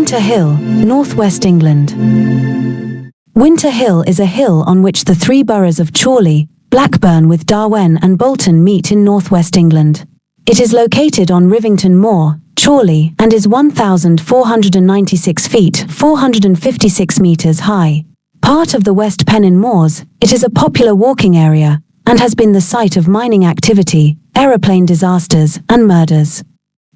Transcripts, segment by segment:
Winter Hill, Northwest England. Winter Hill is a hill on which the three boroughs of Chorley, Blackburn with Darwen and Bolton meet in northwest England. It is located on Rivington Moor, Chorley, and is 1,496 feet (456 meters) high. Part of the West Pennine Moors, it is a popular walking area and has been the site of mining activity, aeroplane disasters, and murders.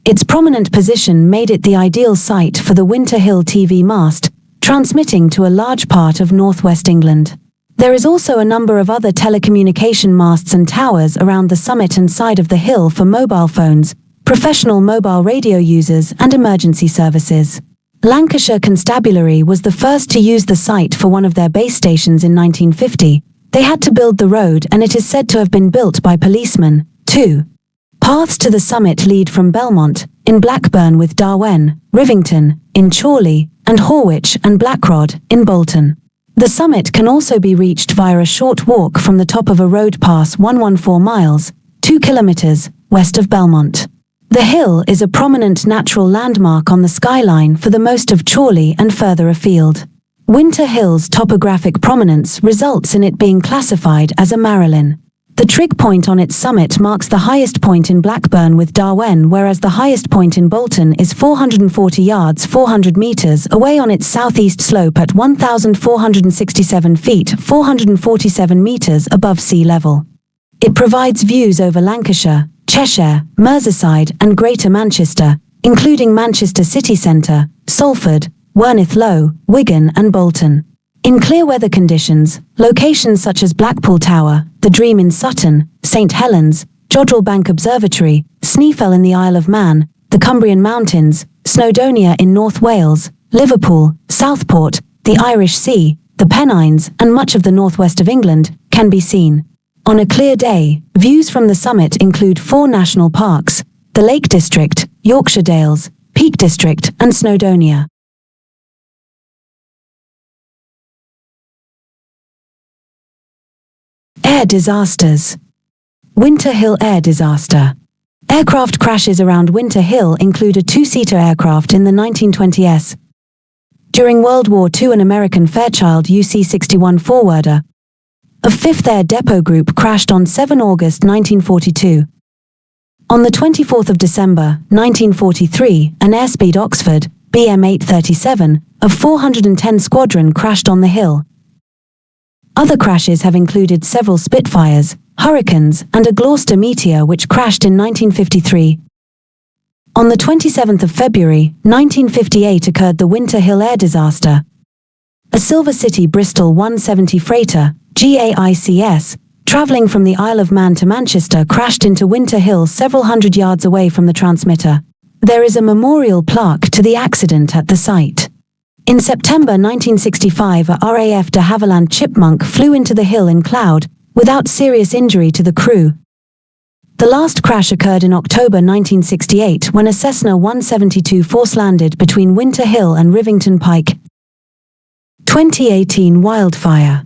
Its prominent position made it the ideal site for the Winter Hill TV mast, transmitting to a large part of northwest England. There is also a number of other telecommunication masts and towers around the summit and side of the hill for mobile phones, professional mobile radio users, and emergency services. Lancashire Constabulary was the first to use the site for one of their base stations in 1950. They had to build the road, and it is said to have been built by policemen, too. Paths to the summit lead from Belmont, in Blackburn with Darwen, Rivington, in Chorley, and Horwich and Blackrod, in Bolton. The summit can also be reached via a short walk from the top of a road pass 114 miles, 2 kilometers, west of Belmont. The hill is a prominent natural landmark on the skyline for the most of Chorley and further afield. Winter Hill's topographic prominence results in it being classified as a Marilyn. The trig point on its summit marks the highest point in Blackburn with Darwen, whereas the highest point in Bolton is 440 yards 400 meters away on its southeast slope at 1,467 feet 447 meters above sea level. It provides views over Lancashire, Cheshire, Merseyside and Greater Manchester, including Manchester city centre, Salford, Werneth Low, Wigan and Bolton. In clear weather conditions, locations such as Blackpool Tower, The Dream in Sutton, St Helens, Jodrell Bank Observatory, Sneefell in the Isle of Man, the Cumbrian Mountains, Snowdonia in North Wales, Liverpool, Southport, the Irish Sea, the Pennines and much of the northwest of England, can be seen. On a clear day, views from the summit include 4 national parks, the Lake District, Yorkshire Dales, Peak District and Snowdonia. Air disasters. Winter Hill air disaster. Aircraft crashes around Winter Hill include a 2-seater aircraft in the 1920s. During World War II, an American Fairchild UC-61 forwarder of 5th Air Depot Group crashed on 7 August 1942. On the 24th of December, 1943, an Airspeed Oxford, BM-837, of 410 Squadron crashed on the hill. Other crashes have included several Spitfires, Hurricanes, and a Gloucester Meteor which crashed in 1953. On the 27th of February, 1958 occurred the Winter Hill air disaster. A Silver City Bristol 170 freighter, GAICS, travelling from the Isle of Man to Manchester crashed into Winter Hill several hundred yards away from the transmitter. There is a memorial plaque to the accident at the site. In September 1965, a RAF de Havilland Chipmunk flew into the hill in cloud, without serious injury to the crew. The last crash occurred in October 1968 when a Cessna 172 force-landed between Winter Hill and Rivington Pike. 2018 wildfire.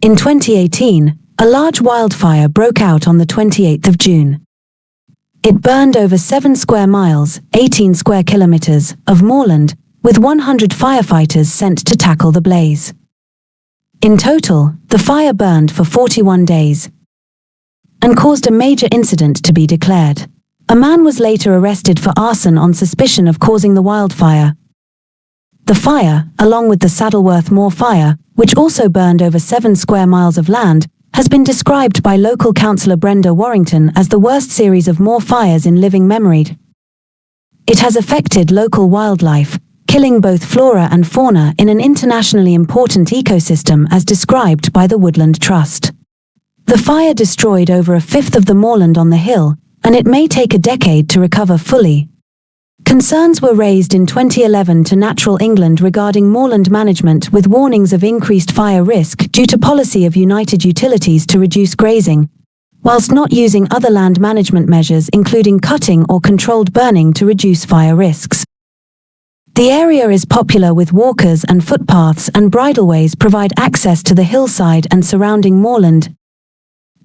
In 2018, a large wildfire broke out on the 28th of June. It burned over 7 square miles, 18 square kilometers, of moorland, with 100 firefighters sent to tackle the blaze. In total, the fire burned for 41 days and caused a major incident to be declared. A man was later arrested for arson on suspicion of causing the wildfire. The fire, along with the Saddleworth Moor fire, which also burned over 7 square miles of land, has been described by local councillor Brenda Warrington as the worst series of moor fires in living memory. It has affected local wildlife, killing both flora and fauna in an internationally important ecosystem as described by the Woodland Trust. The fire destroyed over a fifth of the moorland on the hill, and it may take a decade to recover fully. Concerns were raised in 2011 to Natural England regarding moorland management with warnings of increased fire risk due to policy of United Utilities to reduce grazing, whilst not using other land management measures including cutting or controlled burning to reduce fire risks. The area is popular with walkers and footpaths and bridleways provide access to the hillside and surrounding moorland.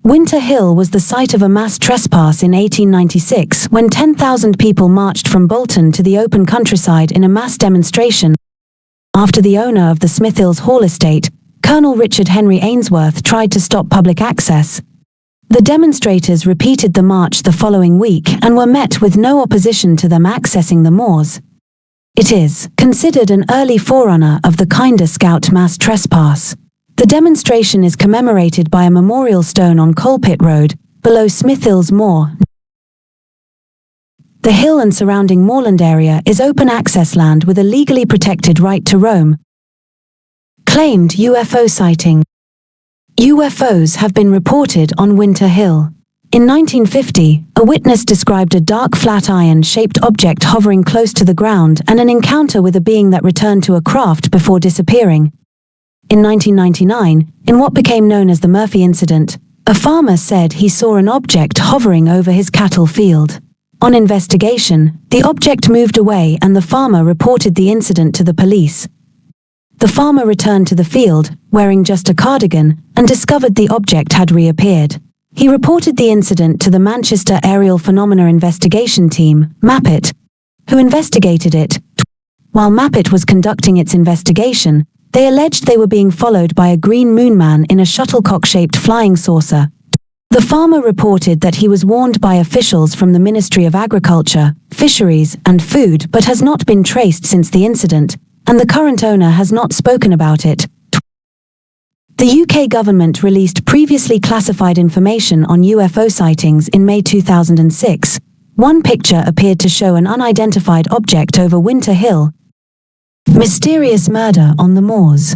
Winter Hill was the site of a mass trespass in 1896 when 10,000 people marched from Bolton to the open countryside in a mass demonstration. After the owner of the Smithhills Hall estate, Colonel Richard Henry Ainsworth, tried to stop public access. The demonstrators repeated the march the following week and were met with no opposition to them accessing the moors. It is considered an early forerunner of the Kinder Scout mass trespass. The demonstration is commemorated by a memorial stone on Coalpit Road, below Smithhills Moor. The hill and surrounding moorland area is open access land with a legally protected right to roam. Claimed UFO sighting. UFOs have been reported on Winter Hill. In 1950, a witness described a dark flat iron-shaped object hovering close to the ground and an encounter with a being that returned to a craft before disappearing. In 1999, in what became known as the Murphy incident, a farmer said he saw an object hovering over his cattle field. On investigation, the object moved away and the farmer reported the incident to the police. The farmer returned to the field, wearing just a cardigan, and discovered the object had reappeared. He reported the incident to the Manchester Aerial Phenomena Investigation Team, MAPIT, who investigated it. While MAPIT was conducting its investigation, they alleged they were being followed by a green moon man in a shuttlecock-shaped flying saucer. The farmer reported that he was warned by officials from the Ministry of Agriculture, Fisheries and Food but has not been traced since the incident, and the current owner has not spoken about it. The UK government released previously classified information on UFO sightings in May 2006. One picture appeared to show an unidentified object over Winter Hill. Mysterious murder on the moors.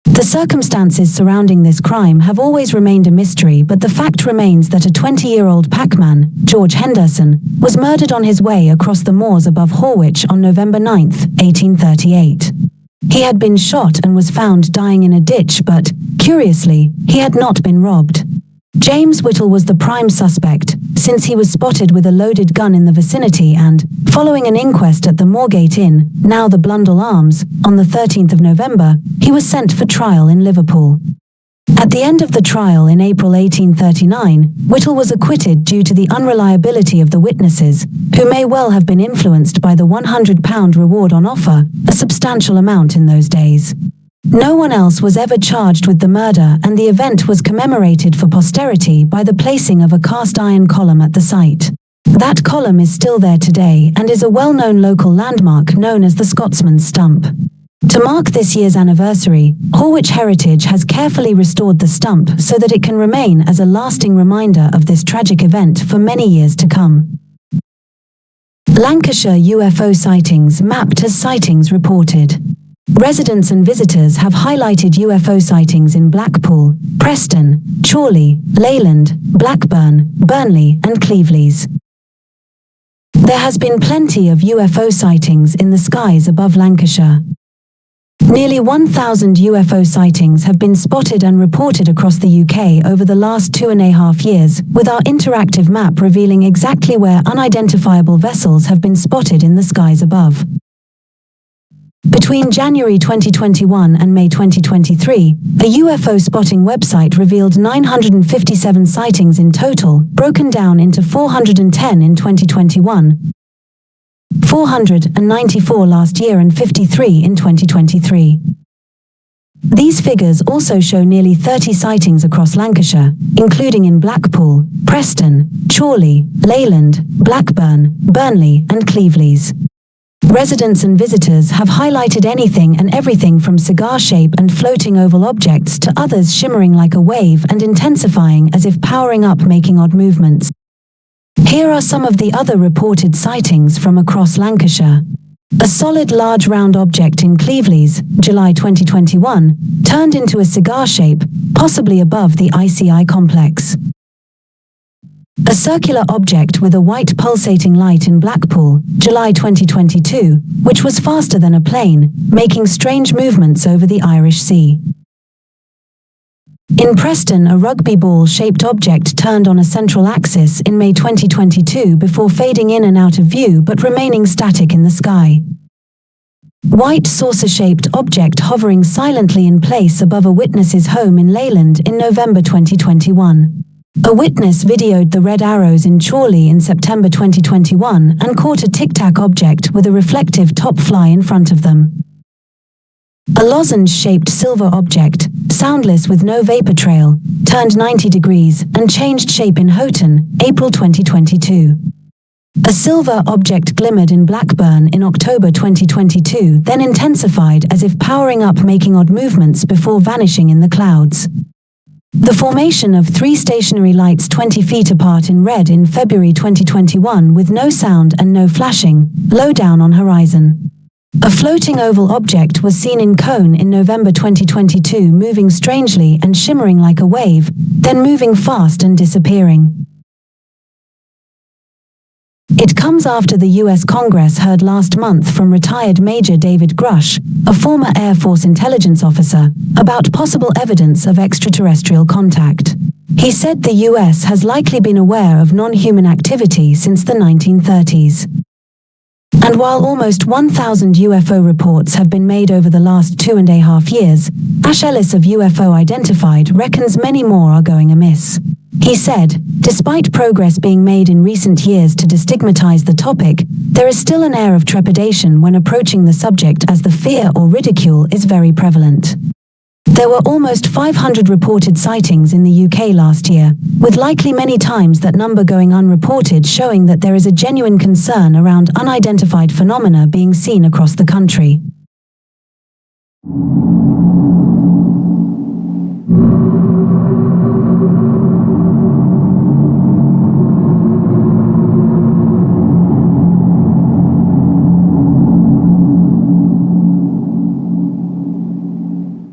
The circumstances surrounding this crime have always remained a mystery, but the fact remains that a 20-year-old packman, George Henderson, was murdered on his way across the moors above Horwich on November 9, 1838. He had been shot and was found dying in a ditch, but, curiously, he had not been robbed. James Whittle was the prime suspect, since he was spotted with a loaded gun in the vicinity and, following an inquest at the Moorgate Inn, now the Blundell Arms, on the 13th of November, he was sent for trial in Liverpool. At the end of the trial in April 1839, Whittle was acquitted due to the unreliability of the witnesses, who may well have been influenced by the £100 reward on offer, a substantial amount in those days. No one else was ever charged with the murder, and the event was commemorated for posterity by the placing of a cast iron column at the site. That column is still there today and is a well-known local landmark known as the Scotsman's Stump. To mark this year's anniversary, Horwich Heritage has carefully restored the stump so that it can remain as a lasting reminder of this tragic event for many years to come. Lancashire UFO sightings mapped as sightings reported. Residents and visitors have highlighted UFO sightings in Blackpool, Preston, Chorley, Leyland, Blackburn, Burnley and Cleveland. There has been plenty of UFO sightings in the skies above Lancashire. Nearly 1,000 UFO sightings have been spotted and reported across the UK over the last 2.5 years, with our interactive map revealing exactly where unidentifiable vessels have been spotted in the skies above. Between January 2021 and May 2023, a UFO spotting website revealed 957 sightings in total, broken down into 410 in 2021, 494 last year and 53 in 2023. These figures also show nearly 30 sightings across Lancashire, including in Blackpool, Preston, Chorley, Leyland, Blackburn, Burnley and Cleveland. Residents and visitors have highlighted anything and everything from cigar shape and floating oval objects to others shimmering like a wave and intensifying as if powering up, making odd movements. Here are some of the other reported sightings from across Lancashire. A solid large round object in Cleveland, July 2021, turned into a cigar shape, possibly above the ICI complex. A circular object with a white pulsating light in Blackpool, July 2022, which was faster than a plane, making strange movements over the Irish Sea. In Preston, a rugby ball-shaped object turned on a central axis in May 2022 before fading in and out of view but remaining static in the sky. White saucer-shaped object hovering silently in place above a witness's home in Leyland in November 2021. A witness videoed the red arrows in Chorley in September 2021 and caught a tic-tac object with a reflective top fly in front of them. A lozenge-shaped silver object, soundless with no vapor trail, turned 90 degrees and changed shape in Houghton, April 2022. A silver object glimmered in Blackburn in October 2022, then intensified as if powering up, making odd movements before vanishing in the clouds. The formation of 3 stationary lights 20 feet apart in red in February 2021 with no sound and no flashing, low down on horizon. A floating oval object was seen in Cone in November 2022, moving strangely and shimmering like a wave, then moving fast and disappearing. It comes after the U.S. Congress heard last month from retired Major David Grush, a former Air Force intelligence officer, about possible evidence of extraterrestrial contact. He said the U.S. has likely been aware of non-human activity since the 1930s. And while almost 1,000 UFO reports have been made over the last 2.5 years, Ash Ellis of UFO Identified reckons many more are going amiss. He said, despite progress being made in recent years to destigmatize the topic, there is still an air of trepidation when approaching the subject, as the fear or ridicule is very prevalent. There were almost 500 reported sightings in the UK last year, with likely many times that number going unreported, showing that there is a genuine concern around unidentified phenomena being seen across the country.